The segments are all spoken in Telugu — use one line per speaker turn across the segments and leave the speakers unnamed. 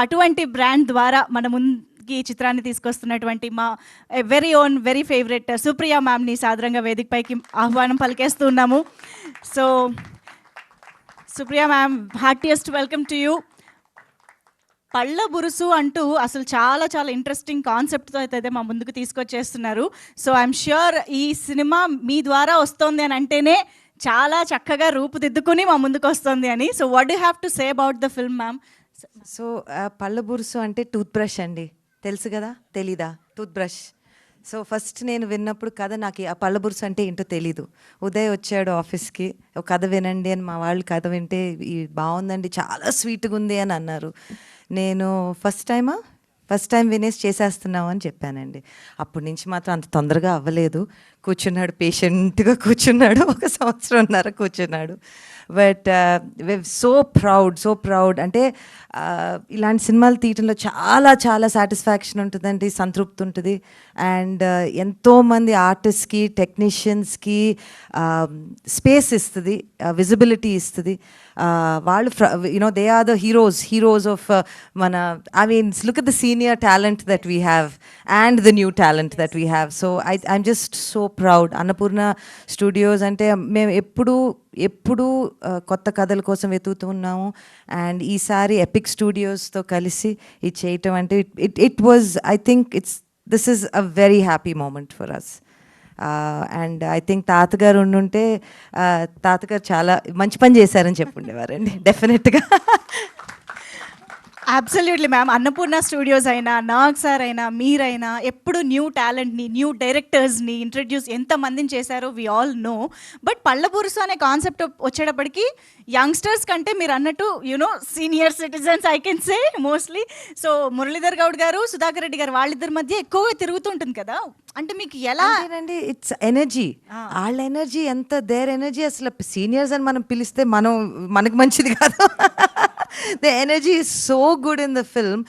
అటువంటి బ్రాండ్ ద్వారా మన ముందుకి ఈ చిత్రాన్ని తీసుకొస్తున్నటువంటి మా very own very favourite Supriya మ్యామ్ని సాదరంగా వేదికపైకి ఆహ్వానం పలికేస్తున్నాము. So Supriya ma'am, heartiest welcome to you. పళ్ళ బురుసు అంటూ అసలు చాలా చాలా ఇంట్రెస్టింగ్ కాన్సెప్ట్తో అయితే మా ముందుకు తీసుకొచ్చేస్తున్నారు. సో ఐఎమ్ ష్యూర్ ఈ సినిమా మీ ద్వారా వస్తుంది అని అంటేనే చాలా చక్కగా రూపుదిద్దుకుని మా ముందుకు వస్తుంది అని. So what you have to say about the film ma'am?
So పళ్ళ బురుసు అంటే టూత్ బ్రష్ అండి, తెలుసు కదా? తెలీదా? Tooth brush. సో ఫస్ట్ నేను విన్నప్పుడు కథ నాకు ఆ పళ్ళ బురుసు అంటే ఏంటో తెలీదు. ఉదయ్ వచ్చాడు ఆఫీస్కి, ఒక కథ వినండి అని. మా వాళ్ళు కథ వింటే బాగుందండి, చాలా స్వీట్గా ఉంది అని అన్నారు. నేను ఫస్ట్ టైం వినేసి చేసేస్తున్నావు అని చెప్పానండి. అప్పటి నుంచి మాత్రం అంత తొందరగా అవ్వలేదు. కూర్చున్నాడు, పేషెంట్గా కూర్చున్నాడు, 1 సంవత్సరంన్నర కూర్చున్నాడు. But so proud. అంటే ఇలాంటి సినిమాలు తీయటంలో చాలా చాలా సాటిస్ఫాక్షన్ ఉంటుందండి, సంతృప్తి ఉంటుంది. అండ్ ఎంతోమంది ఆర్టిస్ట్కి, టెక్నీషియన్స్కి స్పేస్ ఇస్తుంది, విజిబిలిటీ ఇస్తుంది. వాళ్ళు they are the heroes of మన, I mean look at the senior talent that we have and the new talent that we have. So I'm just so proud. Annapurna studios అంటే మేము ఎప్పుడూ కొత్త కథల కోసం వెతుకుతున్నాము. అండ్ ఈసారి ఎపిక్ స్టూడియోస్తో కలిసి ఇది చేయటం అంటే it was, I think this is a very happy moment for us. And I think తాతగారు ఉండుంటే తాతగారు చాలా మంచి పని చేశారని చెప్పుండేవారండి డెఫినెట్గా.
Absolutely ma'am. అన్నపూర్ణ స్టూడియోస్ అయినా, నాగ్ సార్ అయినా, మీరైనా ఎప్పుడు న్యూ టాలెంట్ని, న్యూ డైరెక్టర్స్ని ఇంట్రడ్యూస్ ఎంతమందిని చేశారో వి ఆల్ నో. బట్ పళ్ళ బురుసు అనే కాన్సెప్ట్ వచ్చేటప్పటికి యంగ్స్టర్స్ కంటే మీరు అన్నట్టు you know senior citizens I can say mostly. So Muralidhar Goud గారు, సుధాకర్ రెడ్డి గారు వాళ్ళిద్దరి మధ్య ఎక్కువగా తిరుగుతుంటుంది కదా. అంటే మీకు ఎలా
అండి? ఇట్స్ ఎనర్జీ, వాళ్ళ ఎనర్జీ ఎంత, దేర్ ఎనర్జీ. అసలు సీనియర్స్ అని మనం పిలిస్తే మనకు మంచిది కాదు. The energy is so good in the film.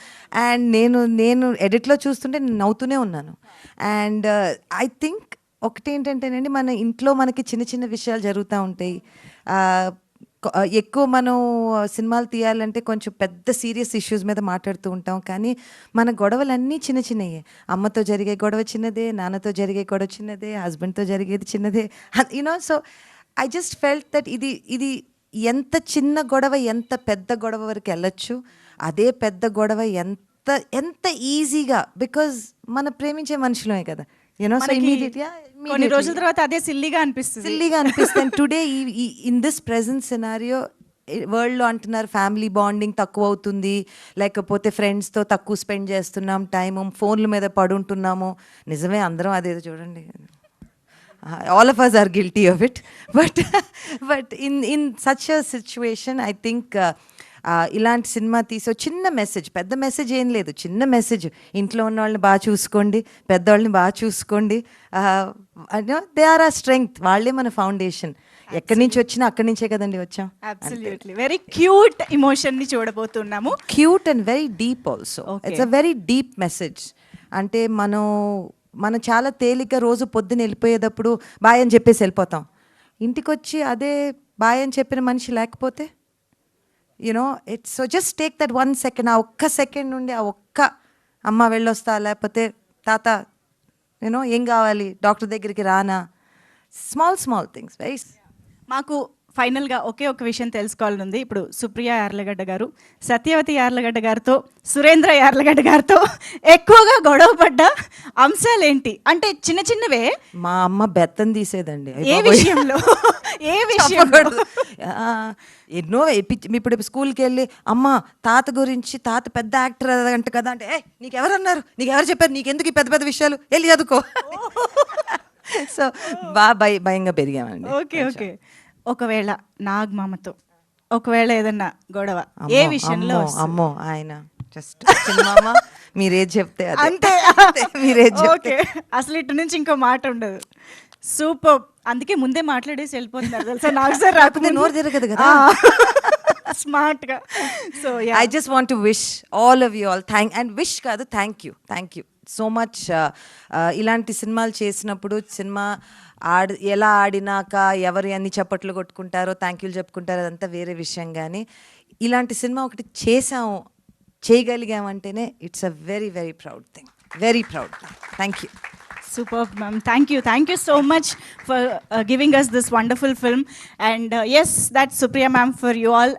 And నేను ఎడిట్లో చూస్తుంటే నేను నవ్వుతూనే ఉన్నాను. అండ్ ఐ థింక్ ఒకటేంటంటేనండి, మన ఇంట్లో మనకి చిన్న చిన్న విషయాలు జరుగుతూ ఉంటాయి. ఎక్కువ మనం సినిమాలు తీయాలంటే కొంచెం పెద్ద సీరియస్ ఇష్యూస్ మీద మాట్లాడుతూ ఉంటాం. కానీ మన గొడవలన్నీ చిన్న చిన్నయే. అమ్మతో జరిగే గొడవ చిన్నదే, నాన్నతో జరిగే గొడవ చిన్నదే, హస్బెండ్తో జరిగేది చిన్నదే, you know. So I just felt that ఇది ఎంత చిన్న గొడవ ఎంత పెద్ద గొడవ వరకు వెళ్ళొచ్చు. అదే పెద్ద గొడవ ఎంత ఈజీగా, బికాజ్ మన ప్రేమించే మనుషులమే కదా, యూనో. సో
కొన్ని రోజుల తర్వాత అదే సిల్లీగా
అనిపిస్తుంది. Today in this present scenario వరల్డ్లో అంటున్నారు ఫ్యామిలీ బాండింగ్ తక్కువ అవుతుంది, లేకపోతే ఫ్రెండ్స్తో తక్కువ స్పెండ్ చేస్తున్నాం టైము, ఫోన్ల మీద పడుంటున్నాము. నిజమే, అందరం అదేదో చూడండి, all of us are guilty of it. But in such a situation, I think ఇలాంటి సినిమా తీసో చిన్న మెసేజ్, పెద్ద మెసేజ్ ఏం లేదు, చిన్న మెసేజ్. ఇంట్లో ఉన్న వాళ్ళని బాగా చూసుకోండి, పెద్దవాళ్ళని బాగా చూసుకోండి. దే ఆర్ ఆ స్ట్రెంగ్త్, వాళ్ళే మన ఫౌండేషన్. ఎక్కడి నుంచి వచ్చినా అక్కడి నుంచే కదండి వచ్చాం.
అబ్సల్యూట్లీ వెరీ క్యూట్ ఎమోషన్ ని చూడబోతున్నాము.
Cute and very deep also. It's a very deep message. అంటే మనం చాలా తేలిక రోజు పొద్దున్న వెళ్ళిపోయేటప్పుడు బాయ్ అని చెప్పేసి వెళ్ళిపోతాం. ఇంటికి వచ్చి అదే బాయ్ అని చెప్పిన మనిషి లేకపోతే, you know, it's so just take that 1 second. ఆ ఒక్క సెకండ్ నుండి ఆ ఒక్క అమ్మ వెళ్ళొస్తా, లేకపోతే తాత యూనో ఏం కావాలి, డాక్టర్ దగ్గరికి రానా, స్మాల్ థింగ్స్. వెరీ
మాకు ఫైనల్గా ఒకే ఒక విషయం తెలుసుకోవాలని ఉంది. ఇప్పుడు సుప్రియ యార్లగడ్డ గారు సత్యవతి యార్లగడ్డ గారితో, సురేంద్ర యార్లగడ్డ గారితో ఎక్కువగా గొడవ పడ్డ అంశాలు ఏంటి? అంటే చిన్న చిన్నవే.
మా అమ్మ బెత్తం తీసేదండి.
ఏ విషయంలో?
ఎన్నో ఇప్పుడు స్కూల్కి వెళ్ళి అమ్మ తాత గురించి, తాత పెద్ద యాక్టర్ అంట కదా అంటే, నీకెవరన్నారు, నీకెవరు చెప్పారు, నీకెందుకు ఈ పెద్ద పెద్ద విషయాలు, వెళ్ళి చదువుకో. సో బాగా భయంగా పెరిగామండి.
ఓకే. ఒకవేళ నాగమామతో ఒకవేళ ఏదన్నా గొడవ ఏ విషయంలో?
అమ్మో ఆయన జస్ట్ చిన్నమ్మ, మీరేది చెప్తే
అంతే,
మీరేది చెప్తే.
అసలు ఇటు నుంచి ఇంకో మాట ఉండదు. సూపర్. అందుకే ముందే మాట్లాడేసి వెళ్ళిపోతున్నారు తెలుసా. నాకు సార్ రాకుండా
నోరు తిరగదు కదా
స్మార్ట్ గా. So
I just want to wish all of you all wish కాదు, థ్యాంక్ యూ సో మచ్. ఇలాంటి సినిమాలు చేసినప్పుడు సినిమా ఎలా ఆడినాక ఎవరు ఎన్ని చప్పట్లు కొట్టుకుంటారో, థ్యాంక్ యూలు చెప్పుకుంటారో, అదంతా వేరే విషయం. కానీ ఇలాంటి సినిమా ఒకటి చేసాము చేయగలిగామంటేనే it's a very very proud thing, very proud. Thank you.
Superb, ma'am. Thank you so much for giving us this wonderful film. And yes, that's Supriya ma'am for you all.